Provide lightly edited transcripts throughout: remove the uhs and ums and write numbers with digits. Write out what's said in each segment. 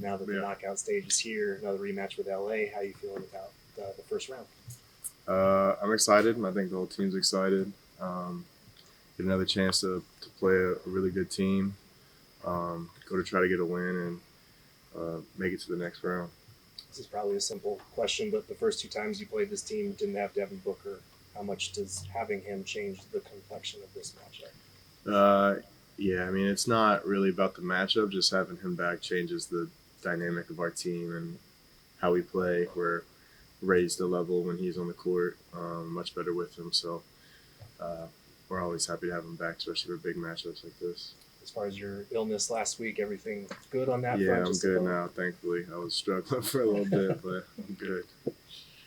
Now that the knockout stage is here, another rematch with LA, how are you feeling about the first round? I'm excited. I think the whole team's excited. Get another chance to play a really good team. Go to try to get a win and make it to the next round. This is probably a simple question, but the first two times you played this team didn't have Devin Booker. How much does having him change the complexion of this matchup? Yeah, I mean, it's not really about the matchup. Just having him back changes the dynamic of our team and how we play. We're raised a level when he's on the court, much better with him. So uh, we're always happy to have him back, especially for big matchups like this. As far as your illness last week, everything good on that Yeah, front? I'm good now, thankfully. I was struggling for a little bit, but I'm good.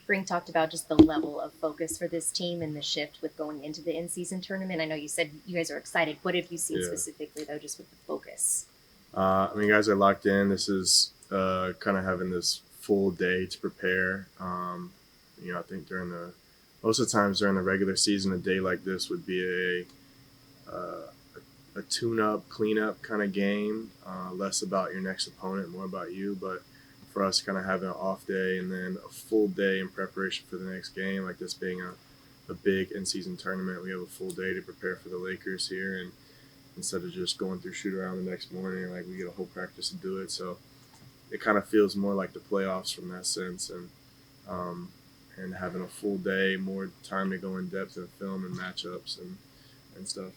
Brink talked about just the level of focus for this team and the shift with going into the in-season tournament. I know you said you guys are excited. What have you seen specifically, though, just with the focus? I mean, guys are locked in. This is kind of having this full day to prepare. I think most of the times during the regular season, a day like this would be a tune-up, clean-up kind of game. Less about your next opponent, more about you. But for us, kind of having an off day and then a full day in preparation for the next game, like this being a big in-season tournament, we have a full day to prepare for the Lakers here, and instead of just going through shoot around the next morning, like we get a whole practice to do it. So it kind of feels more like the playoffs from that sense, and having a full day, more time to go in depth in film and matchups and stuff.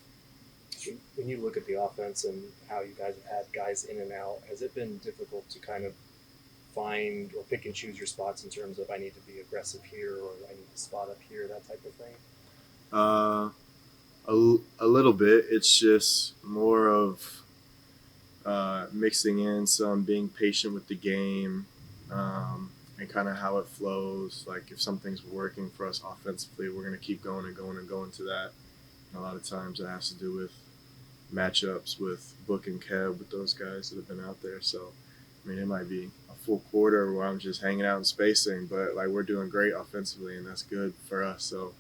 When you look at the offense and how you guys have had guys in and out, has it been difficult to kind of find or pick and choose your spots in terms of I need to be aggressive here or I need to spot up here, that type of thing? A little bit. It's just more of mixing in some being patient with the game, and kind of how it flows. Like if something's working for us offensively, we're going to keep going and going and going to that. And a lot of times it has to do with matchups with Book and Kev, with those guys that have been out there. So, I mean, it might be a full quarter where I'm just hanging out and spacing, but like we're doing great offensively, and that's good for us. So,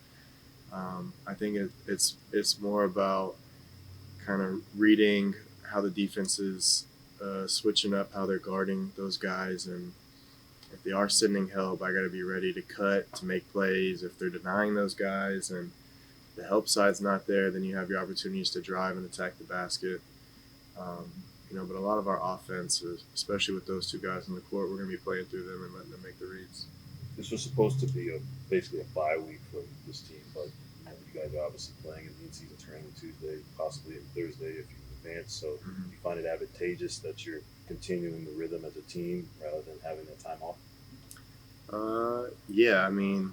I think it's more about kind of reading how the defense is switching up, how they're guarding those guys, and if they are sending help, I got to be ready to cut, to make plays. If they're denying those guys and the help side's not there, then you have your opportunities to drive and attack the basket. But a lot of our offense, especially with those two guys on the court, we're going to be playing through them and letting them make the reads. This was supposed to be basically a bye week for this team, but you guys are obviously playing in the in-season tournament Tuesday, possibly Thursday if you advance. So you find it advantageous that you're continuing the rhythm as a team rather than having that time off? Yeah, I mean,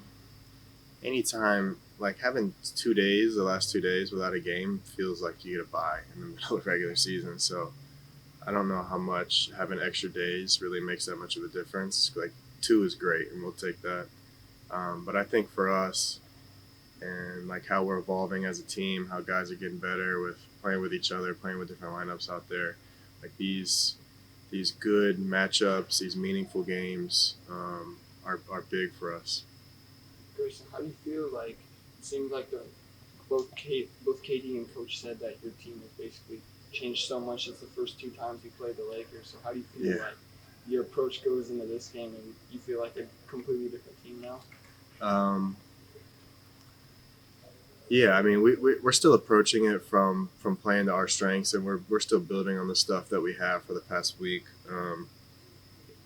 anytime, like having the last 2 days without a game feels like you get a bye in the middle of regular season. So I don't know how much having extra days really makes that much of a difference. Like 2 is great, and we'll take that. But I think for us, and like how we're evolving as a team, how guys are getting better with playing with each other, playing with different lineups out there, like these good matchups, these meaningful games are big for us. Grayson, how do you feel? Like it seems like both Katie and Coach said that your team has basically changed so much since the first 2 times you played the Lakers. So how do you feel like your approach goes into this game, and you feel like a completely different team now? Yeah, I mean, we're still approaching it from playing to our strengths, and we're still building on the stuff that we have for the past week.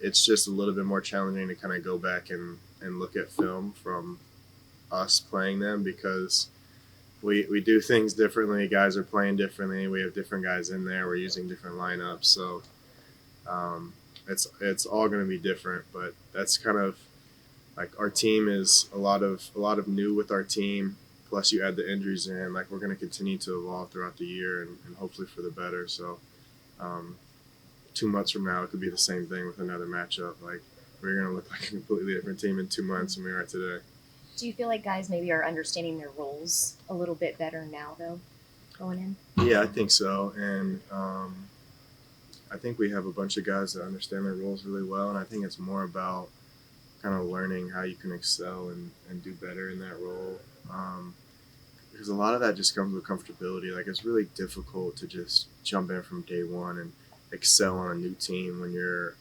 It's just a little bit more challenging to kind of go back and look at film from us playing them, because we do things differently. Guys are playing differently. We have different guys in there. We're using different lineups. So it's all going to be different, but that's kind of like our team is a lot of new with our team. Plus you add the injuries in, like we're going to continue to evolve throughout the year and hopefully for the better. So 2 months from now, it could be the same thing with another matchup. Like we're going to look like a completely different team in 2 months than we are today. Do you feel like guys maybe are understanding their roles a little bit better now, though, going in? Yeah, I think so. And I think we have a bunch of guys that understand their roles really well. And I think it's more about kind of learning how you can excel and do better in that role. Because a lot of that just comes with comfortability. Like it's really difficult to just jump in from day one and excel on a new team when you're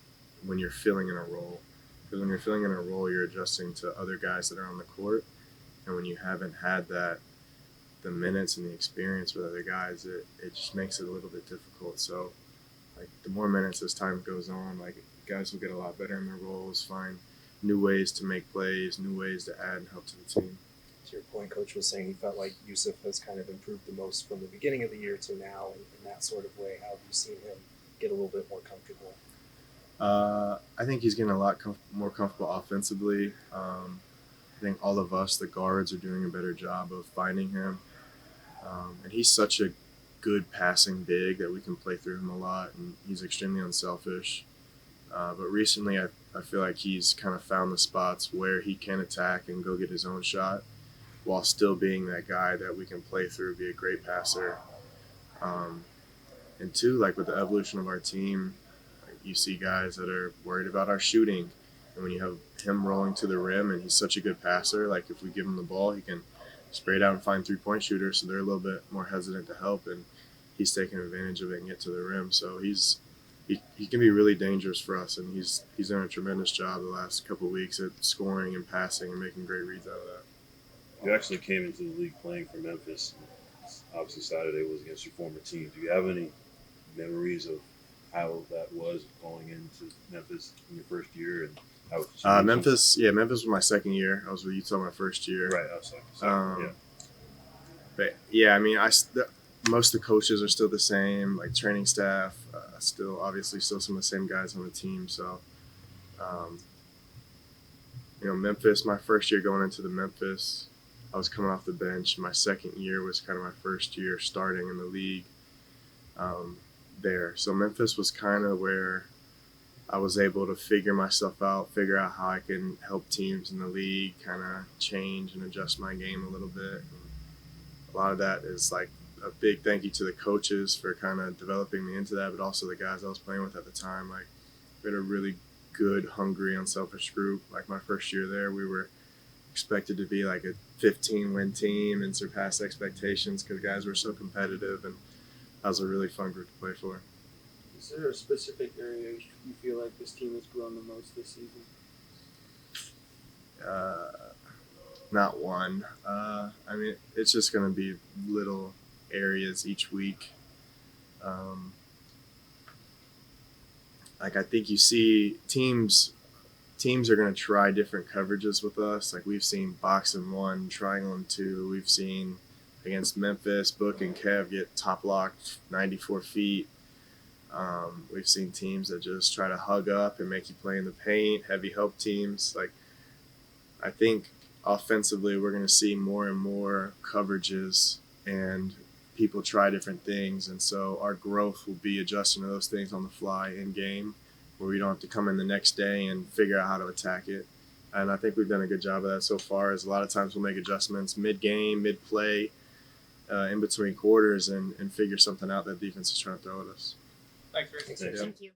when you're filling in a role. Because when you're filling in a role, you're adjusting to other guys that are on the court, and when you haven't had that, the minutes and the experience with other guys, it just makes it a little bit difficult. So, like, the more minutes as time goes on, like, guys will get a lot better in their roles, find new ways to make plays, new ways to add and help to the team. To your point, Coach was saying he felt like Yusuf has kind of improved the most from the beginning of the year to now in that sort of way. How have you seen him get a little bit more comfortable? I think he's getting a lot more comfortable offensively. I think all of us, the guards, are doing a better job of finding him. And he's such a good passing big that we can play through him a lot, and he's extremely unselfish. But recently, I feel like he's kind of found the spots where he can attack and go get his own shot while still being that guy that we can play through, be a great passer. And two, like, with the evolution of our team, like, you see guys that are worried about our shooting. And when you have him rolling to the rim and he's such a good passer, like, if we give him the ball, he can spray it out and find three-point shooters, so they're a little bit more hesitant to help, and he's taking advantage of it and get to the rim. So he can be really dangerous for us, and he's done a tremendous job the last couple of weeks at scoring and passing and making great reads out of that. You actually came into the league playing for Memphis. Obviously, Saturday was against your former team. Do you have any memories of how that was going into Memphis in your first year and how it changed? Memphis was my second year. I was with Utah my first year. Right, I was like, yeah. But yeah, I mean, most of the coaches are still the same, like training staff, still some of the same guys on the team. So, Memphis, my first year going into the Memphis, I was coming off the bench. My second year was kind of my first year starting in the league there. So Memphis was kind of where I was able to figure myself out, figure out how I can help teams in the league, kind of change and adjust my game a little bit. And a lot of that is like a big thank you to the coaches for kind of developing me into that, but also the guys I was playing with at the time. Like, we had a really good, hungry, unselfish group. Like, my first year there, we were expected to be like a 15-win team and surpass expectations because guys were so competitive, and that was a really fun group to play for. Is there a specific area you feel like this team has grown the most this season? Not one. I mean, it's just going to be little areas each week. Like, I think you see teams are going to try different coverages with us. Like, we've seen box and one, triangle and two. We've seen against Memphis, Book and Kev get top locked 94 feet. We've seen teams that just try to hug up and make you play in the paint, heavy help teams. Like, I think offensively we're going to see more and more coverages and people try different things. And so our growth will be adjusting to those things on the fly in game, where we don't have to come in the next day and figure out how to attack it. And I think we've done a good job of that so far, as a lot of times we'll make adjustments mid-game, mid-play, in between quarters and figure something out that defense is trying to throw at us. Thanks, Rick. Thank you.